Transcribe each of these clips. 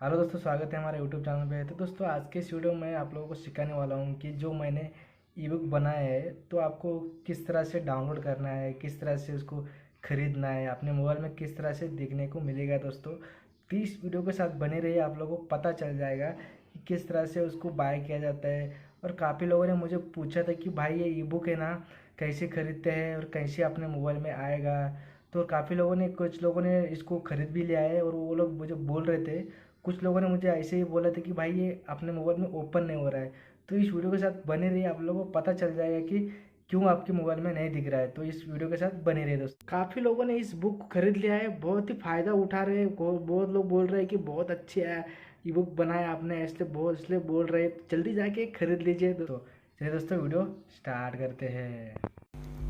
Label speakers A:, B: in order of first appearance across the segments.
A: Hello दोस्तों, स्वागत है हमारे यूट्यूब चैनल पे। तो दोस्तों, आज के इस वीडियो में आप लोगों को सिखाने वाला हूँ कि जो मैंने ई बुक बनाया है तो आपको किस तरह से डाउनलोड करना है, किस तरह से उसको ख़रीदना है, अपने मोबाइल में किस तरह से देखने को मिलेगा। दोस्तों, तो इस वीडियो के साथ बने रहिए, आप लोगों को पता चल जाएगा कि किस तरह से उसको बाय किया जाता है। और काफ़ी लोगों ने मुझे पूछा था कि भाई ये ई बुक है ना, कैसे ख़रीदते हैं और कैसे अपने मोबाइल में आएगा। तो काफ़ी लोगों ने, कुछ लोगों ने इसको ख़रीद भी लिया है और वो लोग मुझे बोल रहे थे, कुछ लोगों ने मुझे ऐसे ही बोला था कि भाई ये अपने मोबाइल में ओपन नहीं हो रहा है। तो इस वीडियो के साथ बने रहिए, आप लोगों को पता चल जाएगा कि क्यों आपके मोबाइल में नहीं दिख रहा है। तो इस वीडियो के साथ बने रहिए दोस्तों। काफ़ी लोगों ने इस बुक को खरीद लिया है, बहुत ही फ़ायदा उठा रहे हैं। बहुत लोग बोल रहे हैं कि बहुत अच्छी है ई बुक बनाया आपने, इसलिए बोल रहे हैं। तो जल्दी जाके खरीद लीजिए। तो चलिए दोस्तों, वीडियो स्टार्ट करते हैं।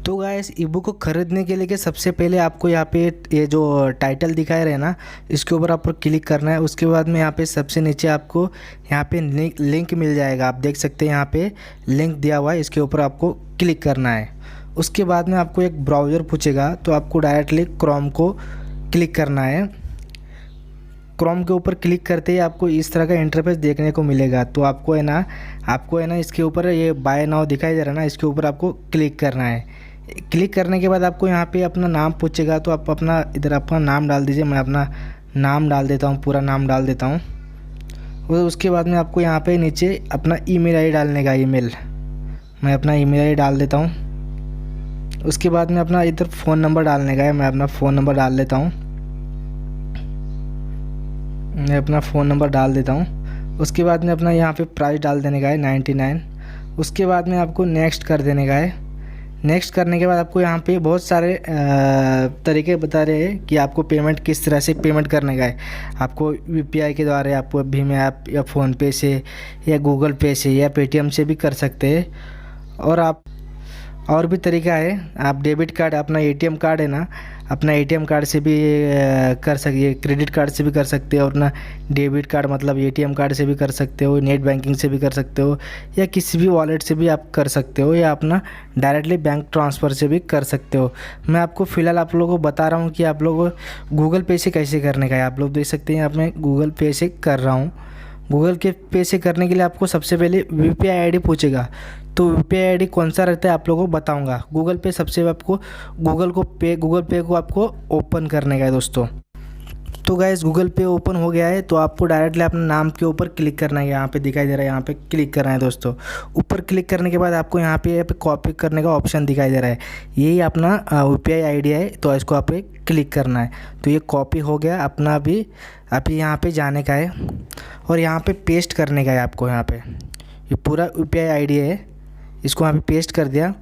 B: तो गाइस ई बुक को ख़रीदने के लिए कि सबसे पहले आपको यहाँ पे ये जो टाइटल दिखाए रहे ना, इसके ऊपर आपको क्लिक करना है। उसके बाद में यहाँ पे सबसे नीचे आपको यहाँ पे लिंक मिल जाएगा। आप देख सकते हैं यहाँ पे लिंक दिया हुआ है, इसके ऊपर आपको क्लिक करना है। उसके बाद में आपको एक ब्राउज़र पूछेगा, तो आपको डायरेक्टली क्रोम को क्लिक करना है। क्रोम के ऊपर क्लिक करते ही आपको इस तरह का इंटरफेस देखने को मिलेगा। तो आपको है ना इसके ऊपर ये बाय नाउ दिखाई दे रहा है ना, इसके ऊपर आपको क्लिक करना है। क्लिक करने के बाद आपको यहाँ पे अपना नाम पूछेगा, तो आप अपना इधर अपना नाम डाल दीजिए। मैं अपना नाम डाल देता हूँ, पूरा नाम डाल देता हूँ। और उसके बाद में आपको यहाँ पे नीचे अपना ईमेल आईडी डालने का, ईमेल मैं अपना ईमेल आईडी डाल देता हूँ। उसके बाद में अपना इधर फ़ोन नंबर डालने का है, मैं अपना फ़ोन नंबर डाल लेता हूँ। मैं अपना फ़ोन नंबर डाल देता हूँ। उसके बाद में अपना यहाँ पे प्राइस डाल देने का है 99। उसके बाद में आपको नेक्स्ट कर देने का है। नेक्स्ट करने के बाद आपको यहाँ पे बहुत सारे तरीके बता रहे हैं कि आपको पेमेंट किस तरह से पेमेंट करने का है। आपको यूपीआई के द्वारा, आपको भीम ऐप या फ़ोनपे से या गूगल पे से या पेटीएम से भी कर सकते हैं। और आप और भी तरीका है, आप डेबिट कार्ड, अपना एटीएम कार्ड है ना, अपना एटीएम कार्ड से भी कर सकते, क्रेडिट कार्ड से भी कर सकते हो। अपना डेबिट कार्ड मतलब एटीएम कार्ड से भी कर सकते हो, नेट बैंकिंग से भी कर सकते हो, या किसी भी वॉलेट से भी आप कर सकते हो, या अपना डायरेक्टली बैंक ट्रांसफ़र से भी कर सकते हो। मैं आपको फ़िलहाल आप लोगों को बता रहा हूँ कि आप लोग गूगल पे से कैसे करने का है। आप लोग देख सकते हैं, मैं गूगल पे से कर रहा हूँ। गूगल के पे से करने के लिए आपको सबसे पहले यूपीआई आईडी पूछेगा। तो यूपीआई आईडी कौन सा रहता है आप लोगों को बताऊंगा। गूगल पे सबसे आपको गूगल पे को आपको ओपन करने का है दोस्तों। तो गाइस, गूगल पे ओपन हो गया है, तो आपको डायरेक्टली अपने नाम के ऊपर क्लिक करना है। यहाँ पे दिखाई दे रहा है, यहाँ पे क्लिक करना है दोस्तों। ऊपर क्लिक करने के बाद आपको यहाँ पे कॉपी करने का ऑप्शन दिखाई दे रहा है। यही अपना यूपीआई आईडी है, तो इसको आप क्लिक करना है। तो ये कॉपी हो गया अपना। अभी यहाँ पे जाने का है और यहाँ पे पेस्ट करने का है आपको। यहाँ पे ये पूरा यूपीआई आईडी है, इसको यहाँ पे पेस्ट कर दिया।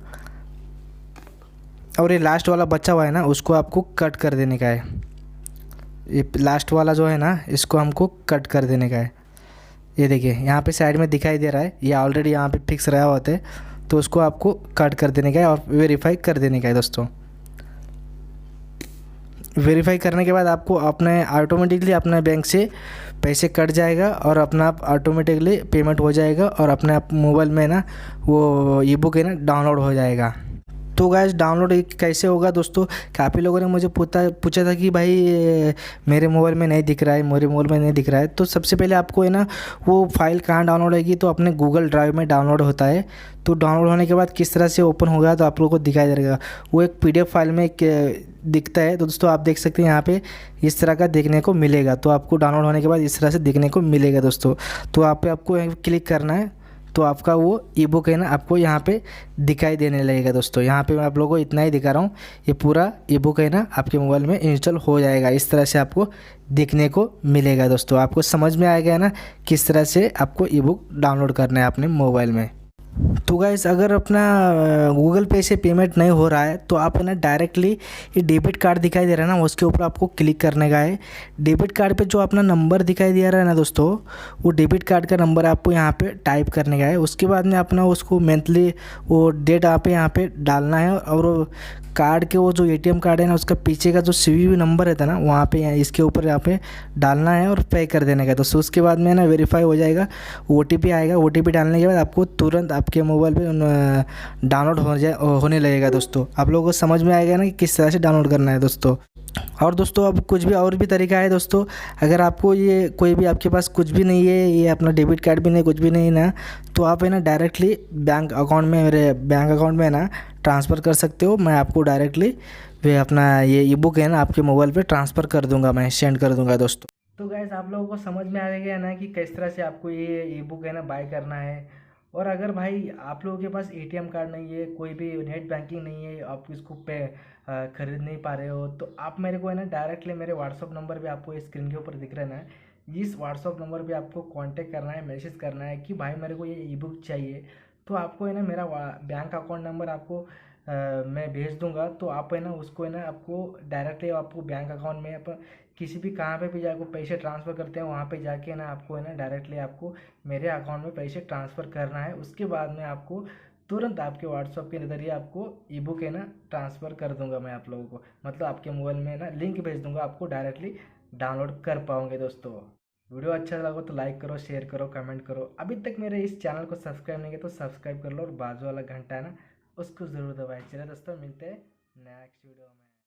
B: और ये लास्ट वाला बचा हुआ है ना, उसको आपको कट कर देने का है। ये लास्ट वाला जो है ना, इसको हमको कट कर देने का है। ये देखिए यहाँ पे साइड में दिखाई दे रहा है, ये ऑलरेडी यहाँ पे फिक्स रहा होता है, तो उसको आपको कट कर देने का है और वेरीफाई कर देने का है दोस्तों। वेरीफाई करने के बाद आपको अपने ऑटोमेटिकली अपने बैंक से पैसे कट जाएगा और अपना आप ऑटोमेटिकली पेमेंट हो जाएगा और अपने आप मोबाइल में ना वो ई बुक है ना डाउनलोड हो जाएगा। तो गाइस, डाउनलोड कैसे होगा दोस्तों, काफ़ी लोगों ने मुझे पूछा था कि भाई मेरे मोबाइल में नहीं दिख रहा है, मेरे मोबाइल में नहीं दिख रहा है। तो सबसे पहले आपको है ना वो फाइल कहाँ डाउनलोड होगी, तो अपने गूगल ड्राइव में डाउनलोड होता है। तो डाउनलोड होने के बाद किस तरह से ओपन होगा, तो आप लोगों को दिखाई देगा। वो एक पीडीएफ फाइल में दिखता है। तो दोस्तों, आप देख सकते हैं यहाँ पे इस तरह का देखने को मिलेगा। तो आपको डाउनलोड होने के बाद इस तरह से देखने को मिलेगा दोस्तों। तो आपको क्लिक करना है, तो आपका वो ई बुक है ना आपको यहाँ पे दिखाई देने लगेगा दोस्तों। यहाँ पे मैं आप लोगों को इतना ही दिखा रहा हूँ। ये पूरा ई बुक है ना आपके मोबाइल में इंस्टॉल हो जाएगा। इस तरह से आपको देखने को मिलेगा दोस्तों। आपको समझ में आएगा ना किस तरह से आपको ई बुक डाउनलोड करना है अपने मोबाइल में। तो गाइस, अगर अपना गूगल पे से पेमेंट नहीं हो रहा है, तो आप है ना डायरेक्टली ये डेबिट कार्ड दिखाई दे रहा है ना, उसके ऊपर आपको क्लिक करने का है। डेबिट कार्ड पे जो अपना नंबर दिखाई दे रहा है ना दोस्तों, वो डेबिट कार्ड का नंबर आपको यहाँ पे टाइप करने का है। उसके बाद में अपना उसको मंथली वो डेट आप यहाँ पे डालना है। और कार्ड के वो जो एटीएम कार्ड है ना, उसका पीछे का जो सीवीवी नंबर रहता है ना, वहाँ पे इसके ऊपर यहाँ पे डालना है और पे कर देने का। तो उसके बाद में ना वेरीफाई हो जाएगा, ओटीपी आएगा। ओटीपी डालने के बाद आपको तुरंत आपके मोबाइल पे डाउनलोड होने लगेगा दोस्तों। आप लोगों को समझ में आएगा ना कि किस तरह से डाउनलोड करना है दोस्तों। और दोस्तों अब कुछ भी और भी तरीका है दोस्तों। अगर आपको ये कोई भी आपके पास कुछ भी नहीं है, ये अपना डेबिट कार्ड भी नहीं, कुछ भी नहीं ना, तो आप है ना डायरेक्टली बैंक अकाउंट में, मेरे बैंक अकाउंट में ना ट्रांसफ़र कर सकते हो। मैं आपको डायरेक्टली वे अपना ये ई बुक है ना आपके मोबाइल पे ट्रांसफ़र कर दूंगा, मैं सेंड कर दूंगा दोस्तों।
A: तो गाइस आप लोगों को समझ में आ गया ना कि किस तरह से आपको ये ई बुक है ना बाय करना है। और अगर भाई आप लोगों के पास एटीएम कार्ड नहीं है, कोई भी नेट बैंकिंग नहीं है, आप इसको खरीद नहीं पा रहे हो, तो आप मेरे को है ना डायरेक्टली मेरे व्हाट्सअप नंबर भी आपको स्क्रीन के ऊपर दिख रहा है ना, इस व्हाट्सअप नंबर पे आपको कांटेक्ट करना है, मैसेज करना है कि भाई मेरे को ये ई बुक चाहिए। तो आपको है ना मेरा बैंक अकाउंट नंबर आपको मैं भेज दूंगा। तो आप है ना उसको है ना आपको डायरेक्टली आपको बैंक अकाउंट में किसी भी कहाँ पे भी जाकर पैसे ट्रांसफ़र करते हैं, वहाँ पे जाके ना आपको है ना डायरेक्टली आपको मेरे अकाउंट में पैसे ट्रांसफ़र करना है। उसके बाद में आपको तुरंत आपके व्हाट्सअप के जरिए आपको ई बुक है ना ट्रांसफ़र कर दूंगा मैं आप लोगों को, मतलब आपके मोबाइल में ना लिंक भेज दूंगा, आपको डायरेक्टली डाउनलोड कर पाओगे दोस्तों। वीडियो अच्छा लगा तो लाइक करो, शेयर करो, कमेंट करो। अभी तक मेरे इस चैनल को सब्सक्राइब नहीं किया तो सब्सक्राइब कर लो, और बाजू वाला घंटा है ना उसको ज़रूर दबाएं। चलिए दोस्तों, मिलते हैं नेक्स्ट वीडियो में।